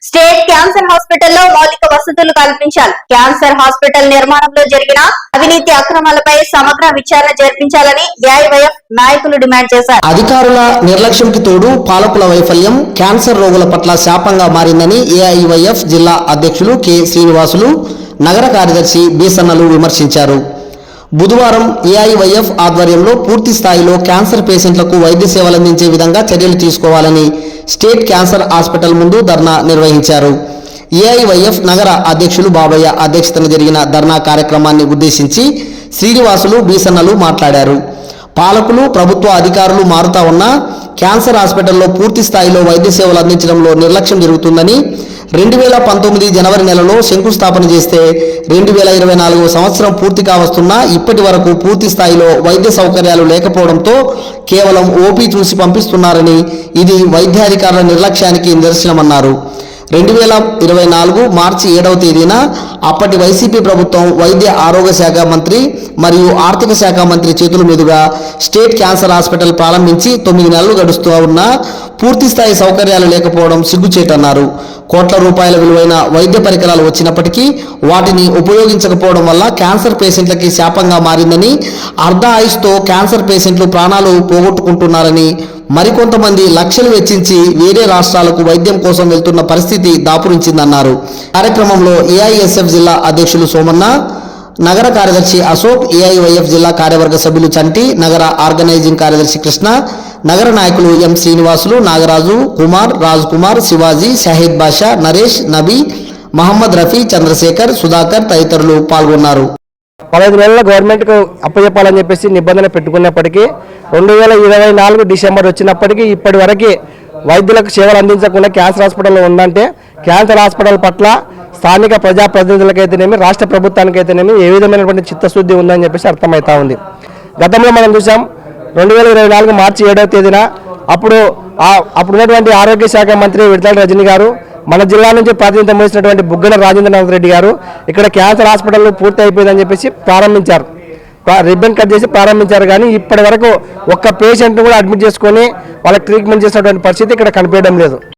State cancer హాస్పిటల్లో మౌలిక వసతులు కల్పించాలి. క్యాన్సర్ హాస్పిటల్ నిర్మాణంలో జరిగిన అవినీతి అక్రమాలపై సమగ్ర విచారణ జరిపించాలని ఏఐవైఎఫ్ నాయకులు డిమాండ్ చేశారు. అధికారుల నిర్లక్ష్యంకి తోడు పాలకుల వైఫల్యం క్యాన్సర్ రోగుల పట్ల శాపంగా మారిందని ఏఐవైఎఫ్ జిల్లా అధ్యక్షులు కె శ్రీనివాసులు, నగర కార్యదర్శి బీసన్నలు విమర్శించారు. బుధవారం ఏఐవైఎఫ్ ఆధ్వర్యంలో పూర్తి స్థాయిలో క్యాన్సర్ పేషెంట్లకు వైద్య సేవలు అందించే విధంగా చర్యలు తీసుకోవాలని స్టేట్ క్యాన్సర్ హాస్పిటల్ ముందు ధర్నా నిర్వహించారు. ఏఐవైఎఫ్ నగర అధ్యక్షులు బాబయ్య అధ్యక్షతన జరిగిన ధర్నా కార్యక్రమాన్ని ఉద్దేశించి శ్రీనివాసులు, బీసన్నలు మాట్లాడారు. పాలకులు, ప్రభుత్వ అధికారులు మారుతా ఉన్నా క్యాన్సర్ హాస్పిటల్లో పూర్తి స్థాయిలో వైద్య సేవలు అందించడంలో నిర్లక్ష్యం జరుగుతుందని, 2019 జనవరి నెలలో శంకుస్థాపన చేస్తే 2024 సంవత్సరం పూర్తి కావస్తున్నా ఇప్పటి వరకు పూర్తి స్థాయిలో వైద్య సౌకర్యాలు లేకపోవడంతో కేవలం ఓపీ చూసి పంపిస్తున్నారని, ఇది వైద్యాధికారుల నిర్లక్ష్యానికి నిదర్శనమన్నారు. 2024 మార్చి 7వ తేదీన అప్పటి వైసీపీ ప్రభుత్వం వైద్య ఆరోగ్య శాఖ మంత్రి మరియు ఆర్థిక శాఖ మంత్రి చేతుల మీదుగా స్టేట్ క్యాన్సర్ హాస్పిటల్ ప్రారంభించి 9 నెలలు గడుస్తూ ఉన్నా పూర్తి స్థాయి సౌకర్యాలు లేకపోవడం సిగ్గుచేటన్నారు. కోట్ల రూపాయల విలువైన వైద్య పరికరాలు వచ్చినప్పటికీ వాటిని ఉపయోగించకపోవడం వల్ల క్యాన్సర్ పేషెంట్లకి శాపంగా మారిందని, అర్ధ ఆయుష్తో క్యాన్సర్ పేషెంట్లు ప్రాణాలు పోగొట్టుకుంటున్నారని, మరికొంతమంది లక్షలు వెచ్చించి వేరే రాష్ట్రాలకు వైద్యం కోసం వెళ్తున్న పరిస్థితి దాపురించిందన్నారు. కార్యక్రమంలో ఏఐఎస్ఎఫ్ జిల్లా అధ్యక్షులు సోమన్న, నగర కార్యదర్శి అశోక్, ఏఐవైఎఫ్ జిల్లా కార్యవర్గ సభ్యులు చంటి, నగర ఆర్గనైజింగ్ కార్యదర్శి కృష్ణ, నగర నాయకులు ఎం శ్రీనివాసులు, నాగరాజు, కుమార్, రాజ్ కుమార్, శివాజీ, షాహిద్ బాషా, నరేష్, నబీ, మహమ్మద్ రఫీ, చంద్రశేఖర్, సుధాకర్ తదితరులు పాల్గొన్నారు. 15 నెలల గవర్నమెంట్కు అప్పచెప్పాలని చెప్పేసి నిబంధన పెట్టుకున్నప్పటికీ 2024 డిసెంబర్ వచ్చినప్పటికీ ఇప్పటి వరకు వైద్యులకు సేవలు అందించకుండా క్యాన్సర్ హాస్పిటల్లో ఉందంటే క్యాన్సర్ హాస్పిటల్ పట్ల స్థానిక ప్రజాప్రతినిధులకైతేనేమి, రాష్ట్ర ప్రభుత్వానికైతేనేమి ఏ విధమైనటువంటి చిత్తశుద్ధి ఉందని చెప్పేసి అర్థమవుతా ఉంది. గతంలో మనం చూసాం 2024 మార్చి 7వ తేదీన అప్పుడున్నటువంటి ఆరోగ్య శాఖ మంత్రి విడతల రజని గారు, మన జిల్లా నుంచి ప్రాతినిధ్యం వహించినటువంటి బుగ్గన రాజేంద్రనాథ్ రెడ్డి గారు ఇక్కడ క్యాన్సర్ హాస్పిటల్ పూర్తి అయిపోయిందని చెప్పేసి ప్రారంభించారు, రిబ్బన్ కట్ చేసి ప్రారంభించారు. కానీ ఇప్పటి వరకు ఒక్క పేషెంట్ను కూడా అడ్మిట్ చేసుకొని వాళ్ళకి ట్రీట్మెంట్ చేసినటువంటి పరిస్థితి ఇక్కడ కనిపించడం లేదు.